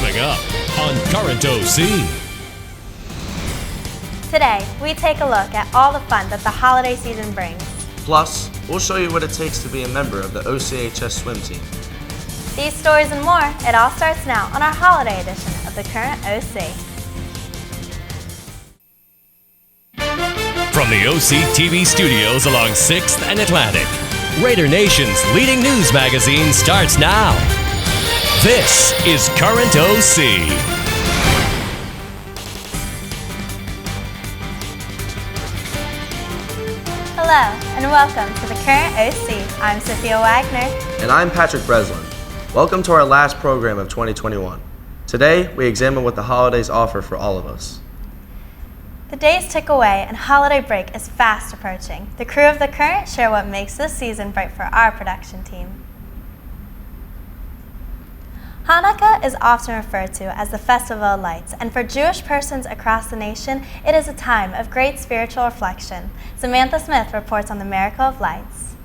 Coming up on Current OC. Today, we take a look at all the fun that the holiday season brings. Plus, we'll show you what it takes to be a member of the OCHS swim team. These stories and more, it all starts now on our holiday edition of the Current OC. From the OC TV studios along 6th and Atlantic, Raider Nation's leading news magazine starts now. This is Current OC. Hello, and welcome to the Current OC. I'm Sophia Wagner. And I'm Patrick Breslin. Welcome to our last program of 2021. Today, we examine what the holidays offer for all of us. The days tick away and holiday break is fast approaching. The crew of the Current share what makes this season bright for our production team. Hanukkah is often referred to as the Festival of Lights, and for Jewish persons across the nation, it is a time of great spiritual reflection. Samantha Smith reports on the miracle of lights.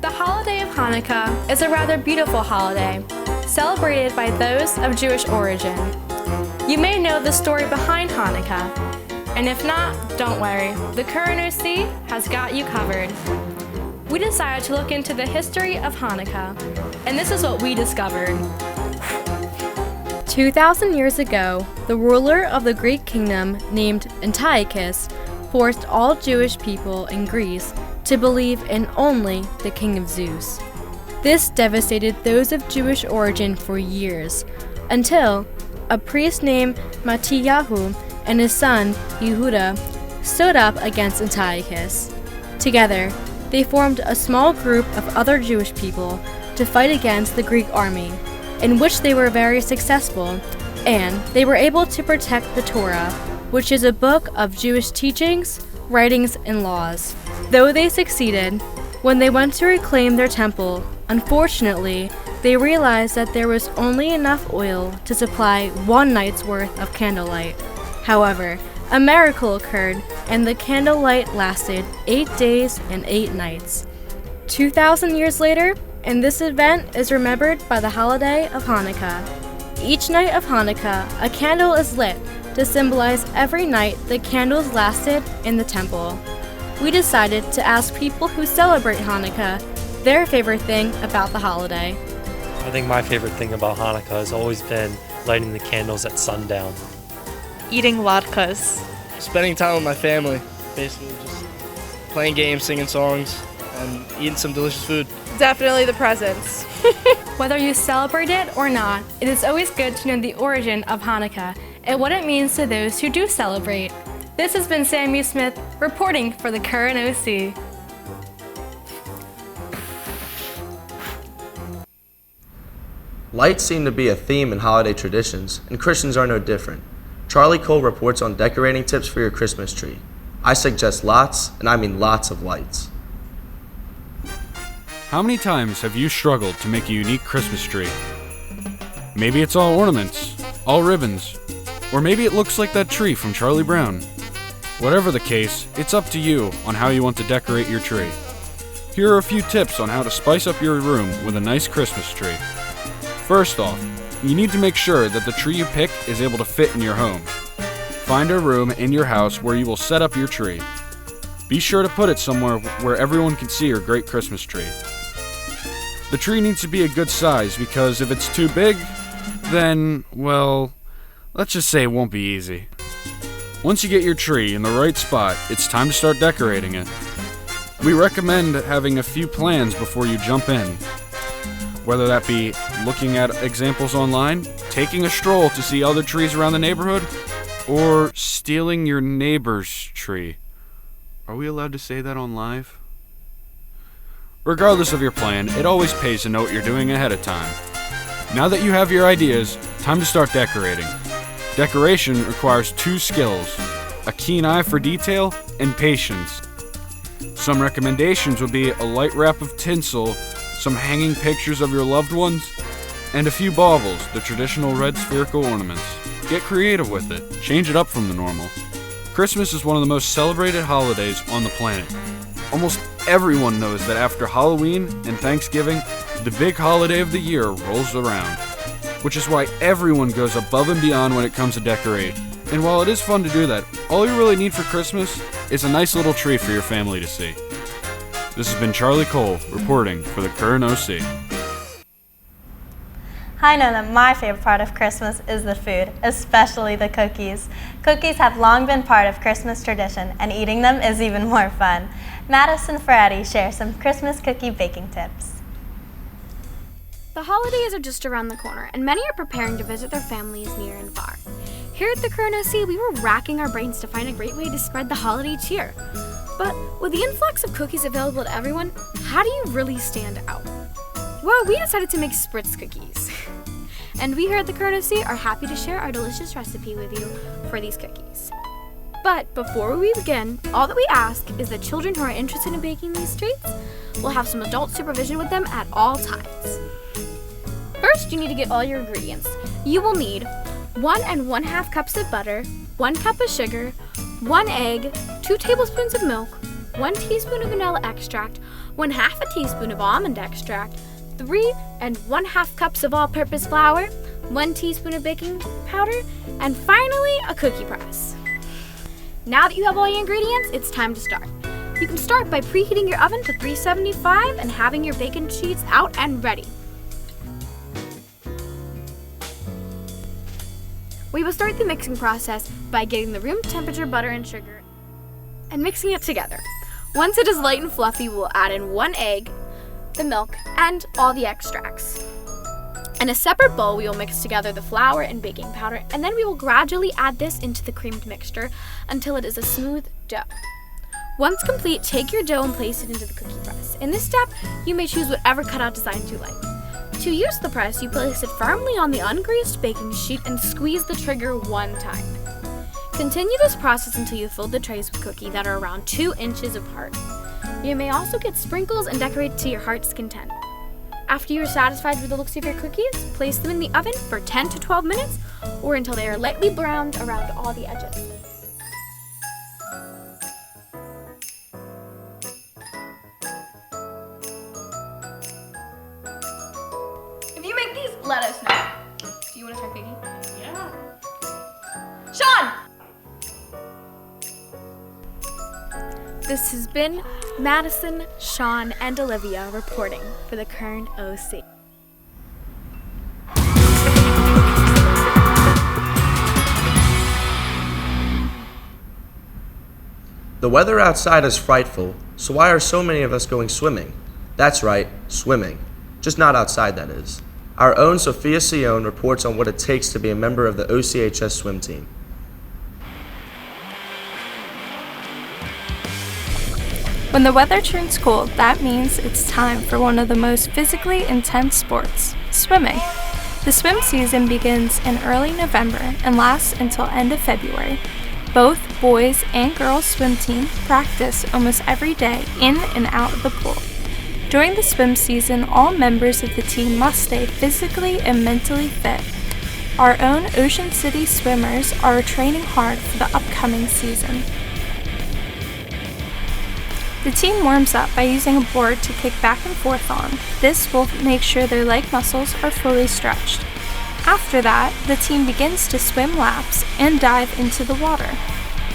The holiday of Hanukkah is a rather beautiful holiday, celebrated by those of Jewish origin. You may know the story behind Hanukkah. And if not, don't worry, the Current OC has got you covered. We decided to look into the history of Hanukkah, and this is what we discovered. 2,000 years ago, the ruler of the Greek kingdom named Antiochus forced all Jewish people in Greece to believe in only the king of Zeus. This devastated those of Jewish origin for years, until a priest named Mattiyahu and his son, Yehuda, stood up against Antiochus. Together, they formed a small group of other Jewish people to fight against the Greek army, in which they were very successful, and they were able to protect the Torah, which is a book of Jewish teachings, writings, and laws. Though they succeeded, when they went to reclaim their temple, unfortunately, they realized that there was only enough oil to supply one night's worth of candlelight. However, a miracle occurred, and the candlelight lasted 8 days and 8 nights. 2,000 years later, and this event is remembered by the holiday of Hanukkah. Each night of Hanukkah, a candle is lit to symbolize every night the candles lasted in the temple. We decided to ask people who celebrate Hanukkah their favorite thing about the holiday. I think my favorite thing about Hanukkah has always been lighting the candles at sundown. Eating latkes. Spending time with my family, basically just playing games, singing songs, and eating some delicious food. Definitely the presents. Whether you celebrate it or not, it is always good to know the origin of Hanukkah and what it means to those who do celebrate. This has been Sammy Smith reporting for the Current OC. Lights seem to be a theme in holiday traditions, and Christians are no different. Charlie Cole reports on decorating tips for your Christmas tree. I suggest lots, and I mean lots of lights. How many times have you struggled to make a unique Christmas tree? Maybe it's all ornaments, all ribbons, or maybe it looks like that tree from Charlie Brown. Whatever the case, it's up to you on how you want to decorate your tree. Here are a few tips on how to spice up your room with a nice Christmas tree. First off, you need to make sure that the tree you pick is able to fit in your home. Find a room in your house where you will set up your tree. Be sure to put it somewhere where everyone can see your great Christmas tree. The tree needs to be a good size because if it's too big, then, well, let's just say it won't be easy. Once you get your tree in the right spot, it's time to start decorating it. We recommend having a few plans before you jump in. Whether that be looking at examples online, taking a stroll to see other trees around the neighborhood, or stealing your neighbor's tree. Are we allowed to say that on live? Regardless of your plan, it always pays to know what you're doing ahead of time. Now that you have your ideas, time to start decorating. Decoration requires 2 skills, a keen eye for detail and patience. Some recommendations would be a light wrap of tinsel, some hanging pictures of your loved ones, and a few baubles, the traditional red spherical ornaments. Get creative with it. Change it up from the normal. Christmas is one of the most celebrated holidays on the planet. almost everyone knows that after Halloween and Thanksgiving, the big holiday of the year rolls around, which is why everyone goes above and beyond when it comes to decorate. And while it is fun to do that, all you really need for Christmas is a nice little tree for your family to see. This has been Charlie Cole reporting for the Current OC. I know that my favorite part of Christmas is the food, especially the cookies. Cookies have long been part of Christmas tradition, and eating them is even more fun. Madison Ferretti shares some Christmas cookie baking tips. The holidays are just around the corner, and many are preparing to visit their families near and far. Here at the Current OC, we were racking our brains to find a great way to spread the holiday cheer. But with the influx of cookies available to everyone, how do you really stand out? Well, we decided to make Spritz cookies. And we here at the Current OC are happy to share our delicious recipe with you for these cookies. But before we begin, all that we ask is that children who are interested in baking these treats will have some adult supervision with them at all times. First, you need to get all your ingredients. You will need 1 1/2 cups of butter, 1 cup of sugar, 1 egg, 2 tablespoons of milk, 1 teaspoon of vanilla extract, 1/2 a teaspoon of almond extract, 3 1/2 cups of all-purpose flour, 1 teaspoon of baking powder, and finally, a cookie press. Now that you have all your ingredients, it's time to start. You can start by preheating your oven to 375 and having your baking sheets out and ready. We will start the mixing process by getting the room temperature butter and sugar and mixing it together. Once it is light and fluffy, we'll add in 1 egg, the milk, and all the extracts. In a separate bowl, we will mix together the flour and baking powder, and then we will gradually add this into the creamed mixture until it is a smooth dough. Once complete, take your dough and place it into the cookie press. In this step, you may choose whatever cutout design you like. To use the press, you place it firmly on the ungreased baking sheet and squeeze the trigger 1 time. Continue this process until you fill the trays with cookie that are around 2 inches apart. You may also get sprinkles and decorate to your heart's content. After you are satisfied with the looks of your cookies, place them in the oven for 10 to 12 minutes or until they are lightly browned around all the edges. If you make these, let us know. Do you want to try baking? Yeah. Sean! This has been Madison, Sean, and Olivia reporting for the Current OC. The weather outside is frightful, so why are so many of us going swimming? That's right, swimming. Just not outside, that is. Our own Sophia Sion reports on what it takes to be a member of the OCHS swim team. When the weather turns cold, that means it's time for one of the most physically intense sports, swimming. The swim season begins in early November and lasts until end of February. Both boys and girls swim team practice almost every day in and out of the pool. During the swim season, all members of the team must stay physically and mentally fit. Our own Ocean City swimmers are training hard for the upcoming season. The team warms up by using a board to kick back and forth on. This will make sure their leg muscles are fully stretched. After that, the team begins to swim laps and dive into the water.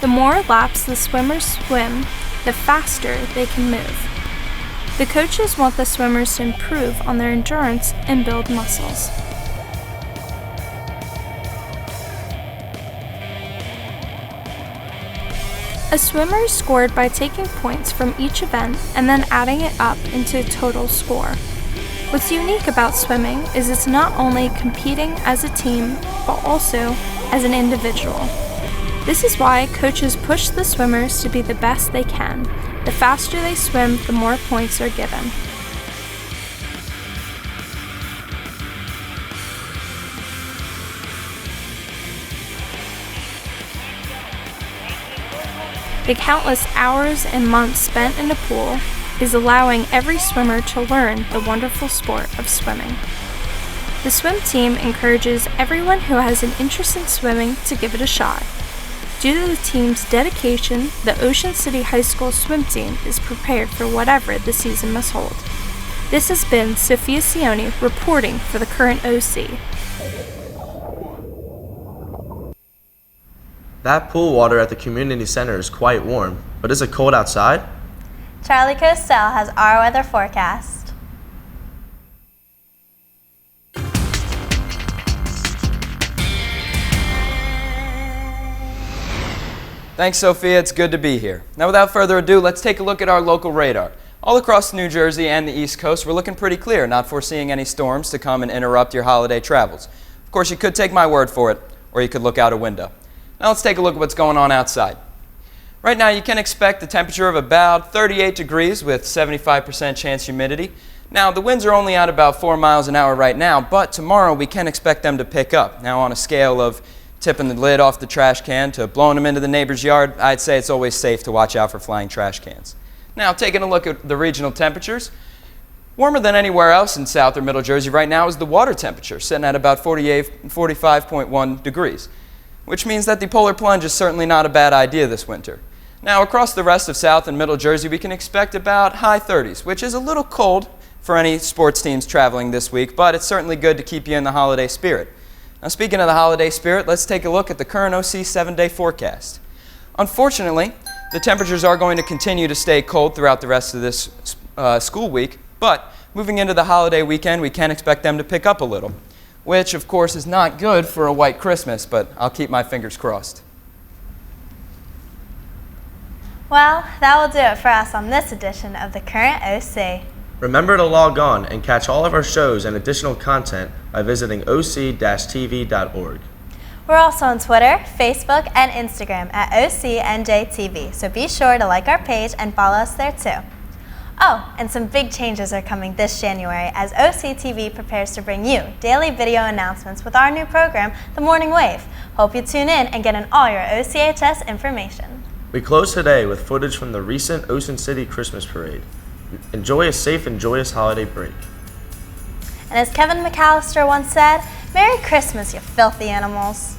The more laps the swimmers swim, the faster they can move. The coaches want the swimmers to improve on their endurance and build muscles. A swimmer is scored by taking points from each event and then adding it up into a total score. What's unique about swimming is it's not only competing as a team, but also as an individual. This is why coaches push the swimmers to be the best they can. The faster they swim, the more points are given. The countless hours and months spent in a pool is allowing every swimmer to learn the wonderful sport of swimming. The swim team encourages everyone who has an interest in swimming to give it a shot. Due to the team's dedication, the Ocean City High School swim team is prepared for whatever the season must hold. This has been Sophia Sione reporting for the Current OC. That pool water at the community center is quite warm, but is it cold outside? Charlie Cosell has our weather forecast. Thanks, Sophia. It's good to be here. Now, without further ado, let's take a look at our local radar. All across New Jersey and the East Coast, we're looking pretty clear, not foreseeing any storms to come and interrupt your holiday travels. Of course, you could take my word for it, or you could look out a window. Now, let's take a look at what's going on outside. Right now, you can expect a temperature of about 38 degrees with 75% chance humidity. Now, the winds are only at about 4 miles an hour right now, but tomorrow we can expect them to pick up. Now, on a scale of tipping the lid off the trash can to blowing them into the neighbor's yard, I'd say it's always safe to watch out for flying trash cans. Now, taking a look at the regional temperatures, warmer than anywhere else in South or Middle Jersey right now is the water temperature, sitting at about 45.1 degrees, which means that the polar plunge is certainly not a bad idea this winter. Now, across the rest of South and Middle Jersey, we can expect about high 30s, which is a little cold for any sports teams traveling this week, but it's certainly good to keep you in the holiday spirit. Now, speaking of the holiday spirit, let's take a look at the current OC 7-day forecast. Unfortunately, the temperatures are going to continue to stay cold throughout the rest of this school week, but moving into the holiday weekend, we can expect them to pick up a little, which, of course, is not good for a white Christmas, but I'll keep my fingers crossed. Well, that will do it for us on this edition of the Current OC. Remember to log on and catch all of our shows and additional content by visiting oc-tv.org. We're also on Twitter, Facebook, and Instagram at OCNJTV, so be sure to like our page and follow us there too. Oh, and some big changes are coming this January as OCTV prepares to bring you daily video announcements with our new program, The Morning Wave. Hope you tune in and get in all your OCHS information. We close today with footage from the recent Ocean City Christmas Parade. Enjoy a safe and joyous holiday break. And as Kevin McAllister once said, Merry Christmas, you filthy animals.